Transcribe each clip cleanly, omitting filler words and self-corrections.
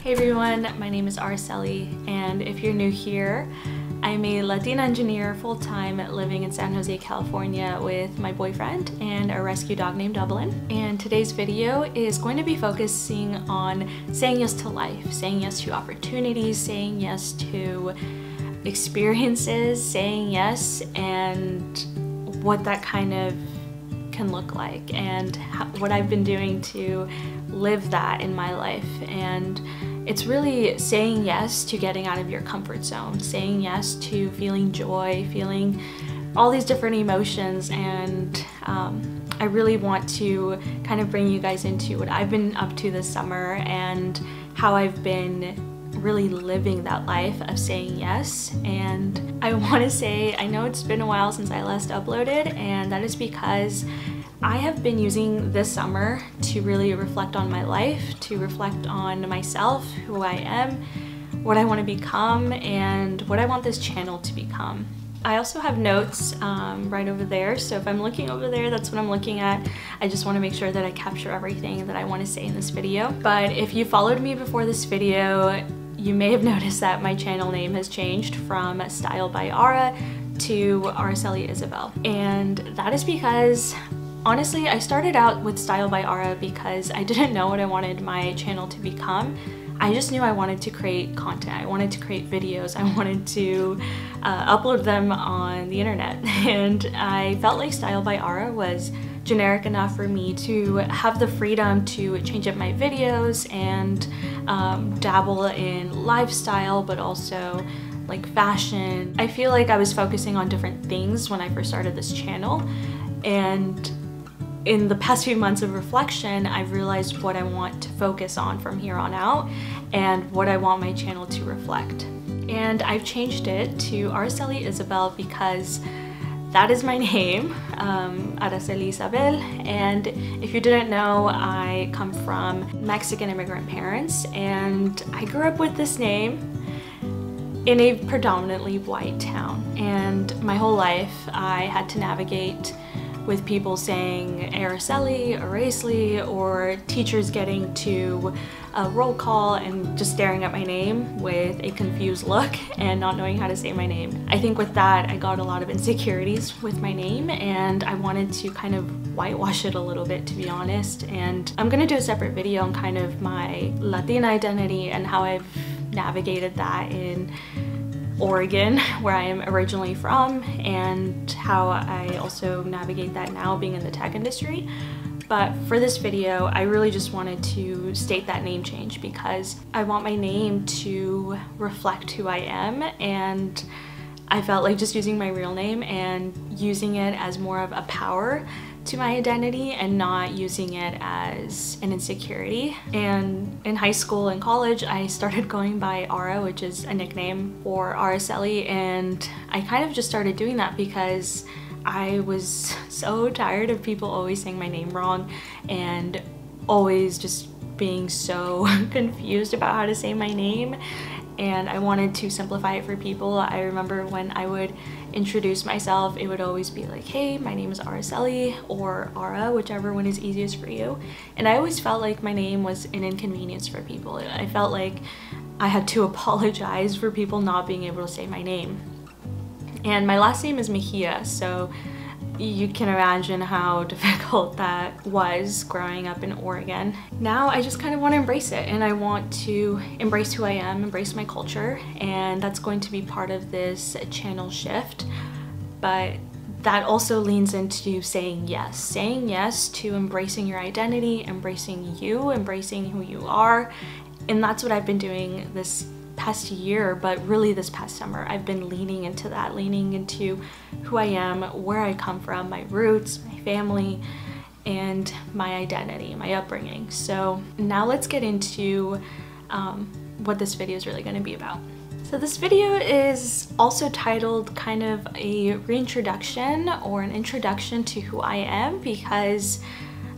Hey everyone, my name is Araceli, and if you're new here, I'm a Latina engineer full-time living in San Jose, California with my boyfriend and a rescue dog named Dublin. And today's video is going to be focusing on saying yes to life, saying yes to opportunities, saying yes to experiences, saying yes, and what that kind of can look like, and what I've been doing to live that in my life. And it's really saying yes to getting out of your comfort zone, saying yes to feeling joy, feeling all these different emotions. And I really want to kind of bring you guys into what I've been up to this summer and how I've been really living that life of saying yes. And I want to say, I know it's been a while since I last uploaded, and that is because I have been using this summer to really reflect on my life, to reflect on myself, who I am, what I want to become, and what I want this channel to become. I also have notes right over there, so if I'm looking over there, that's what I'm looking at. I just want to make sure that I capture everything that I want to say in this video. But if you followed me before this video, you may have noticed that my channel name has changed from Style by Ara to Araceli Isabel. And that is because, honestly, I started out with Style by Ara because I didn't know what I wanted my channel to become. I just knew I wanted to create content. I wanted to create videos. I wanted to upload them on the internet. And I felt like Style by Ara was generic enough for me to have the freedom to change up my videos and dabble in lifestyle, but also like fashion. I feel like I was focusing on different things when I first started this channel, and in the past few months of reflection, I've realized what I want to focus on from here on out and what I want my channel to reflect. And I've changed it to Araceli Isabel because that is my name, Araceli Isabel. And if you didn't know, I come from Mexican immigrant parents, and I grew up with this name in a predominantly white town. And my whole life, I had to navigate with people saying Araceli, Araceli, or teachers getting to a roll call and just staring at my name with a confused look and not knowing how to say my name. I think with that, I got a lot of insecurities with my name, and I wanted to kind of whitewash it a little bit, to be honest. And I'm gonna do a separate video on kind of my Latina identity and how I've navigated that in Oregon, where I am originally from, and how I also navigate that now being in the tech industry. But for this video, I really just wanted to state that name change because I want my name to reflect who I am, and I felt like just using my real name and using it as more of a power to my identity and not using it as an insecurity. And in high school and college, I started going by Ara, which is a nickname for Araceli, and I kind of just started doing that because I was so tired of people always saying my name wrong and always just being so confused about how to say my name. And I wanted to simplify it for people. I remember when I would introduce myself, it would always be like, hey, my name is Araceli, or Ara, whichever one is easiest for you. And I always felt like my name was an inconvenience for people. I felt like I had to apologize for people not being able to say my name. And my last name is Mejia, so you can imagine how difficult that was growing up in Oregon. Now I just kind of want to embrace it, and I want to embrace who I am, embrace my culture, and that's going to be part of this channel shift. But that also leans into saying yes to embracing your identity, embracing you, embracing who you are. And that's what I've been doing this past year, but really this past summer. I've been leaning into that, leaning into who I am, where I come from, my roots, my family, and my identity, my upbringing. So now let's get into what this video is really going to be about. So this video is also titled kind of a reintroduction or an introduction to who I am, because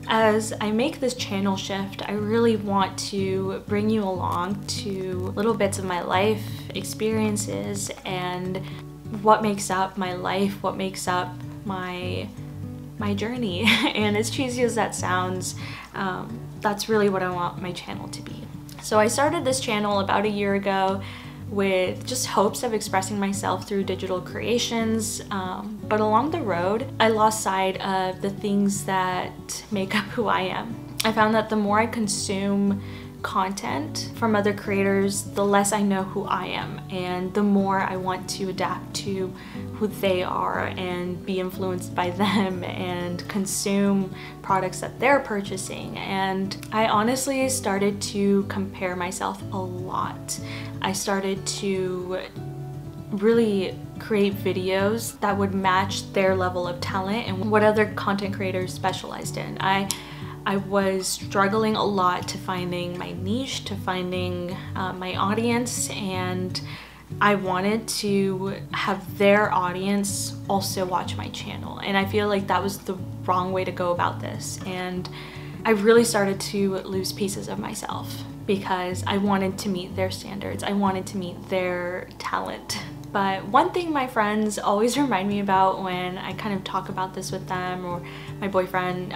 as I make this channel shift, I really want to bring you along to little bits of my life, experiences, and what makes up my life, what makes up my journey. And as cheesy as that sounds, that's really what I want my channel to be. So I started this channel about a year ago with just hopes of expressing myself through digital creations, but along the road I lost sight of the things that make up who I am. I found that the more I consume content from other creators, the less I know who I am, and the more I want to adapt to who they are and be influenced by them and consume products that they're purchasing. And I honestly started to compare myself a lot. I started to really create videos that would match their level of talent and what other content creators specialized in. I was struggling a lot to finding my niche, to finding my audience, and I wanted to have their audience also watch my channel. And I feel like that was the wrong way to go about this. And I really started to lose pieces of myself because I wanted to meet their standards. I wanted to meet their talent. But one thing my friends always remind me about when I kind of talk about this with them, or my boyfriend,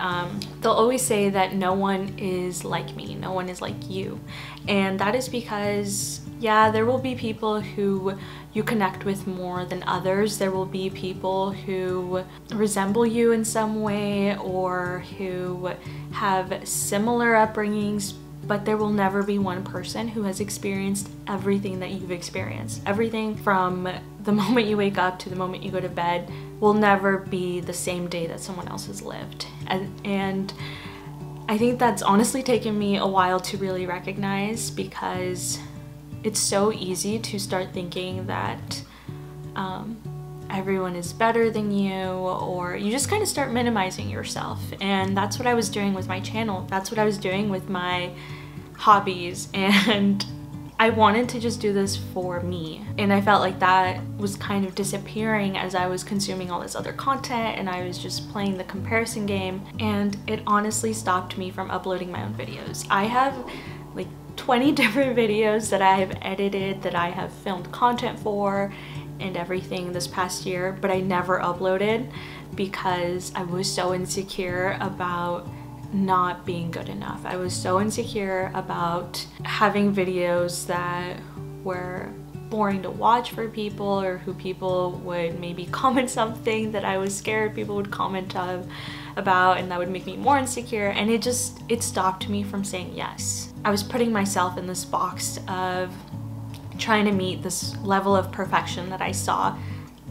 they'll always say that no one is like me, no one is like you. And that is because, yeah, there will be people who you connect with more than others. There will be people who resemble you in some way or who have similar upbringings, but there will never be one person who has experienced everything that you've experienced. Everything from the moment you wake up to the moment you go to bed will never be the same day that someone else has lived. And I think that's honestly taken me a while to really recognize, because it's so easy to start thinking that everyone is better than you, or you just kind of start minimizing yourself. And that's what I was doing with my channel. That's what I was doing with my hobbies, and I wanted to just do this for me. And I felt like that was kind of disappearing as I was consuming all this other content, and I was just playing the comparison game, and it honestly stopped me from uploading my own videos. I have like 20 different videos that I have edited, that I have filmed content for and everything this past year, but I never uploaded because I was so insecure about not being good enough. I was so insecure about having videos that were boring to watch for people, or who people would maybe comment something that I was scared people would comment about, and that would make me more insecure, and it stopped me from saying yes. I was putting myself in this box of trying to meet this level of perfection that I saw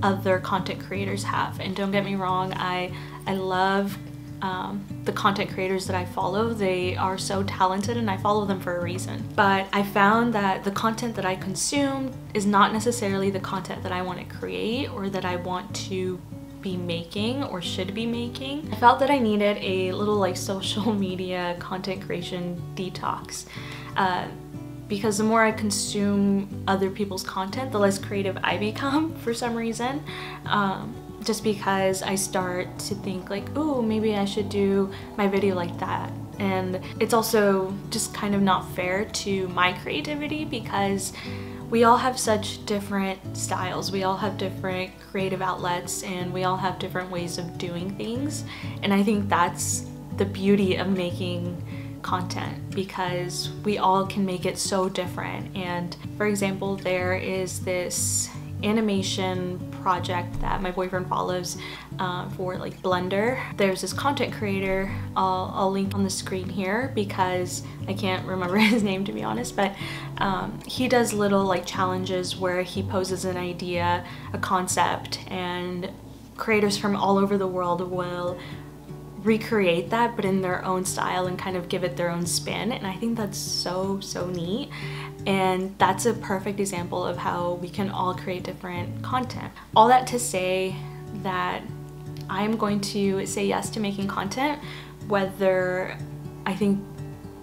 other content creators have. And don't get me wrong, I love the content creators that I follow. They are so talented and I follow them for a reason. But I found that the content that I consume is not necessarily the content that I want to create or that I want to be making or should be making. I felt that I needed a little like social media content creation detox. Because the more I consume other people's content, the less creative I become for some reason. Just because I start to think like, ooh, maybe I should do my video like that. And it's also just kind of not fair to my creativity, because we all have such different styles. We all have different creative outlets, and we all have different ways of doing things. And I think that's the beauty of making content, because we all can make it so different. And for example, there is this animation project that my boyfriend follows for like Blender. There's this content creator, I'll link on the screen here because I can't remember his name to be honest, but he does little like challenges where he poses an idea, a concept, and creators from all over the world will recreate that but in their own style and kind of give it their own spin. And I think that's so neat, and that's a perfect example of how we can all create different content. All that to say that I'm going to say yes to making content, whether I think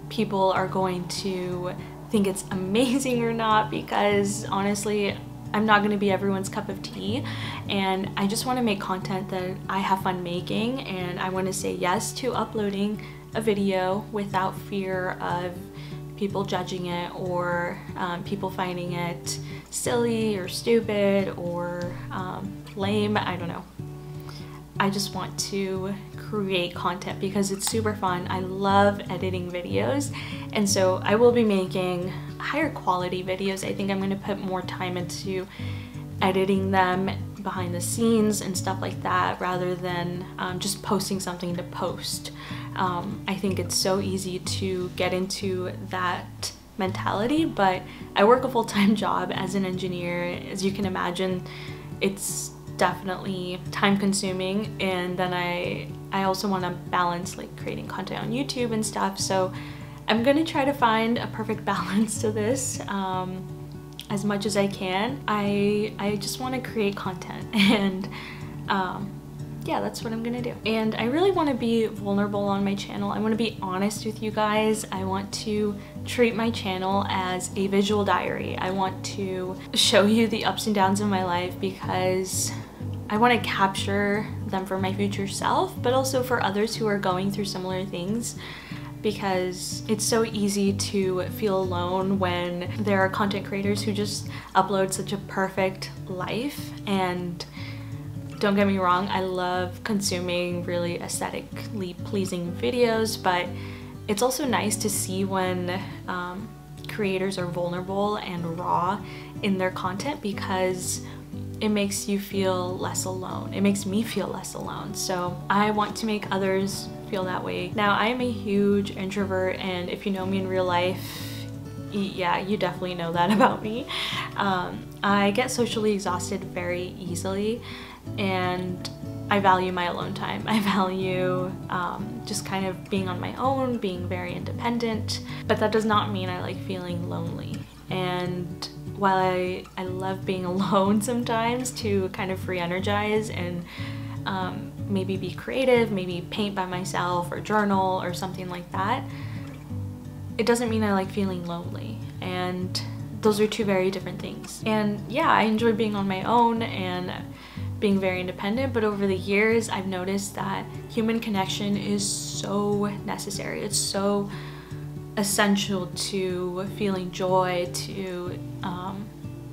people are going to think it's amazing or not, because honestly I'm not going to be everyone's cup of tea, and I just want to make content that I have fun making, and I want to say yes to uploading a video without fear of people judging it or people finding it silly or stupid or lame. I don't know. I just want to create content because it's super fun. I love editing videos, and so I will be making higher quality videos. I think I'm going to put more time into editing them behind the scenes and stuff like that rather than just posting something to post. I think it's so easy to get into that mentality, but I work a full-time job as an engineer. As you can imagine, it's definitely time consuming, and then I also want to balance like creating content on YouTube and stuff, so I'm gonna try to find a perfect balance to this as much as I can. I just want to create content, and yeah, that's what I'm gonna do. And I really want to be vulnerable on my channel. I want to be honest with you guys. I want to treat my channel as a visual diary. I want to show you the ups and downs of my life because I want to capture them for my future self, but also for others who are going through similar things, because it's so easy to feel alone when there are content creators who just upload such a perfect life. And don't get me wrong, I love consuming really aesthetically pleasing videos, but it's also nice to see when creators are vulnerable and raw in their content, because it makes you feel less alone. It makes me feel less alone. So I want to make others feel that way. Now, I am a huge introvert, and if you know me in real life, yeah, you definitely know that about me. I get socially exhausted very easily, and I value my alone time. I value just kind of being on my own, being very independent, but that does not mean I like feeling lonely. And while I love being alone sometimes to kind of re-energize and maybe be creative, maybe paint by myself or journal or something like that, it doesn't mean I like feeling lonely. And those are two very different things. And yeah, I enjoy being on my own and being very independent, but over the years I've noticed that human connection is so necessary. It's so essential to feeling joy, to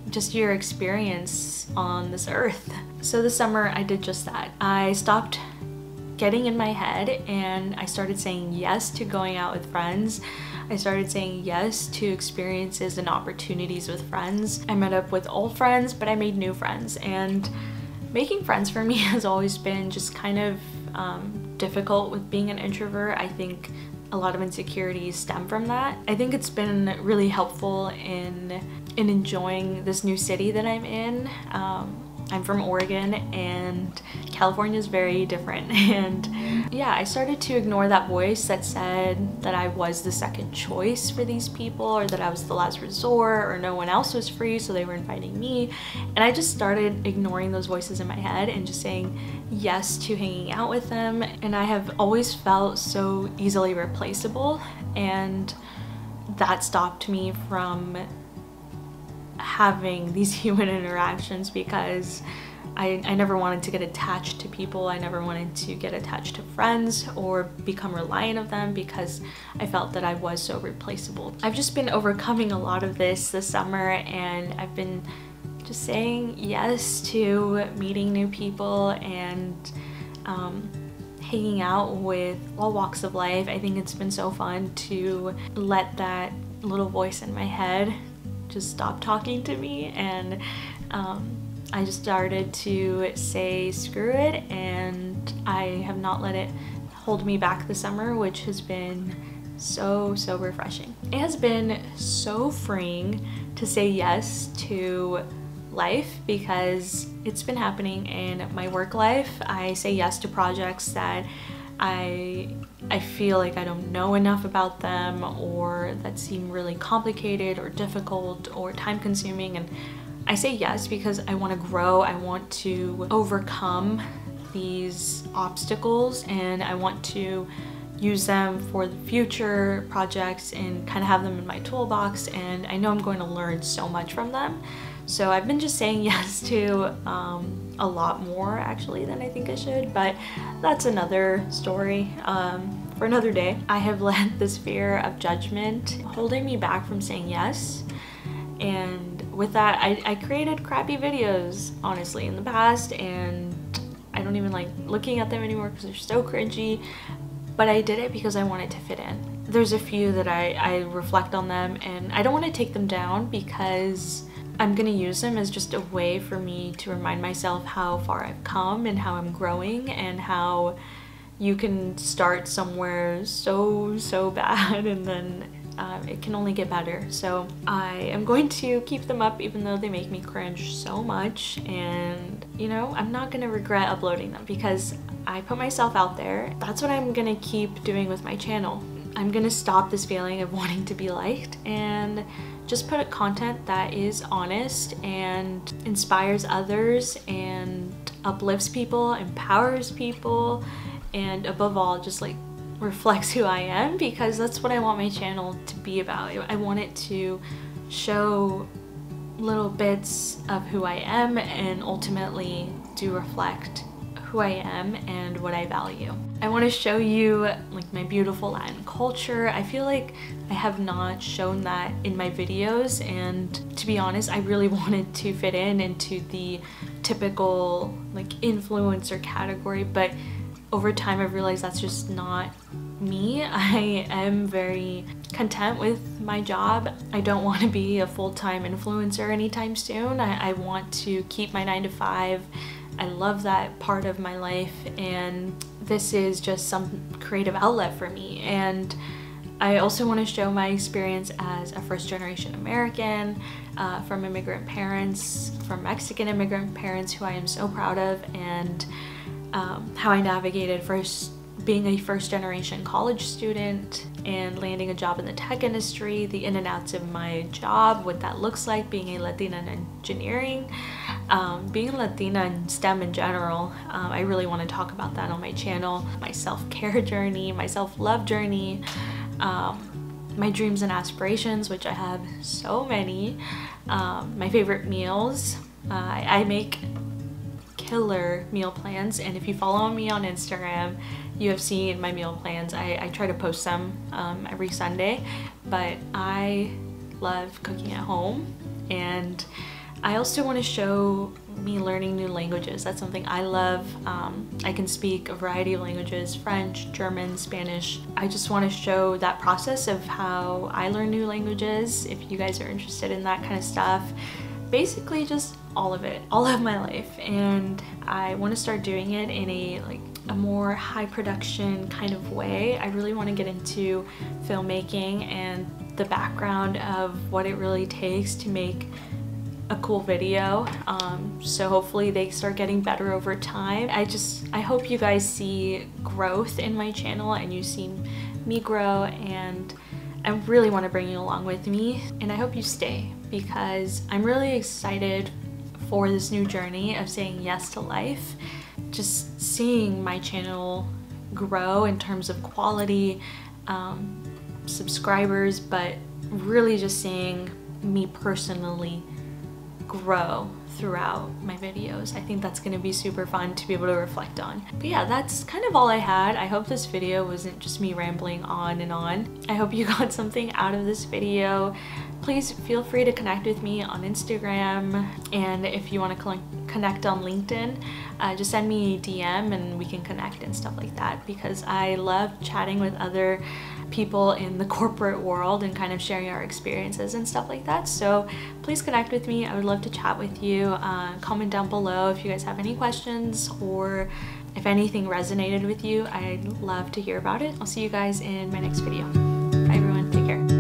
just your experience on this earth. So this summer I did just that. I stopped getting in my head and I started saying yes to going out with friends. I started saying yes to experiences and opportunities with friends. I met up with old friends, but I made new friends, and making friends for me has always been just kind of difficult with being an introvert. I think a lot of insecurities stem from that. I think it's been really helpful in enjoying this new city that I'm in. I'm from Oregon, and California is very different. And yeah, I started to ignore that voice that said that I was the second choice for these people, or that I was the last resort, or no one else was free, so they were inviting me. And I just started ignoring those voices in my head and just saying yes to hanging out with them. And I have always felt so easily replaceable, and that stopped me from having these human interactions, because I never wanted to get attached to people. I never wanted to get attached to friends or become reliant of them, because I felt that I was so replaceable. I've just been overcoming a lot of this summer, and I've been just saying yes to meeting new people and hanging out with all walks of life. I think it's been so fun to let that little voice in my head just stop talking to me, and I just started to say screw it, and I have not let it hold me back this summer, which has been so refreshing. It has been so freeing to say yes to life, because it's been happening in my work life. I say yes to projects that I feel like I don't know enough about them, or that seem really complicated or difficult or time consuming, and I say yes because I want to grow. I want to overcome these obstacles, and I want to use them for the future projects and kind of have them in my toolbox, and I know I'm going to learn so much from them. So I've been just saying yes to a lot more actually than I think I should, but that's another story for another day. I have let this fear of judgment holding me back from saying yes, and with that I created crappy videos honestly in the past, and I don't even like looking at them anymore because they're so cringy. But I did it because I wanted to fit in. There's a few that I reflect on them, and I don't want to take them down because I'm gonna use them as just a way for me to remind myself how far I've come and how I'm growing, and how you can start somewhere so bad and then it can only get better. So I am going to keep them up even though they make me cringe so much, and you know, I'm not gonna regret uploading them because I put myself out there. That's what I'm gonna keep doing with my channel. I'm gonna stop this feeling of wanting to be liked and just put out content that is honest and inspires others and uplifts people, empowers people, and above all just like reflects who I am, because that's what I want my channel to be about. I want it to show little bits of who I am and ultimately do reflect who I am and what I value. I want to show you like my beautiful Latin culture. I feel like I have not shown that in my videos, and to be honest, I really wanted to fit into the typical like influencer category, but over time I've realized that's just not me. I am very content with my job. I don't want to be a full-time influencer anytime soon. I want to keep my 9 to 5. I love that part of my life, and this is just some creative outlet for me. And I also want to show my experience as a first-generation American from immigrant parents, from Mexican immigrant parents who I am so proud of, and how I navigated being a first-generation college student and landing a job in the tech industry, the in and outs of my job, what that looks like being a Latina in engineering, being a Latina in STEM in general. I really want to talk about that on my channel. My self-care journey, my self-love journey, my dreams and aspirations, which I have so many, my favorite meals. I make killer meal plans, and if you follow me on Instagram, you have seen my meal plans. I try to post them every Sunday, but I love cooking at home, and I also want to show me learning new languages. That's something I love. I can speak a variety of languages: French, German, Spanish. I just want to show that process of how I learn new languages, if you guys are interested in that kind of stuff. Basically just all of it, all of my life, and I want to start doing it in a more high production kind of way. I really want to get into filmmaking and the background of what it really takes to make a cool video, so hopefully they start getting better over time. I hope you guys see growth in my channel and you see me grow, and I really want to bring you along with me, and I hope you stay because I'm really excited for this new journey of saying yes to life. Just seeing my channel grow in terms of quality, subscribers, but really just seeing me personally grow throughout my videos. I think that's going to be super fun to be able to reflect on. But yeah, that's kind of all I had. I hope this video wasn't just me rambling on and on. I hope you got something out of this video. Please feel free to connect with me on Instagram, and if you want to connect on LinkedIn, just send me a DM and we can connect and stuff like that, because I love chatting with other people in the corporate world and kind of sharing our experiences and stuff like that. So please connect with me. I would love to chat with you. Comment down below if you guys have any questions, or if anything resonated with you. I'd love to hear about it. I'll see you guys in my next video. Bye everyone, take care.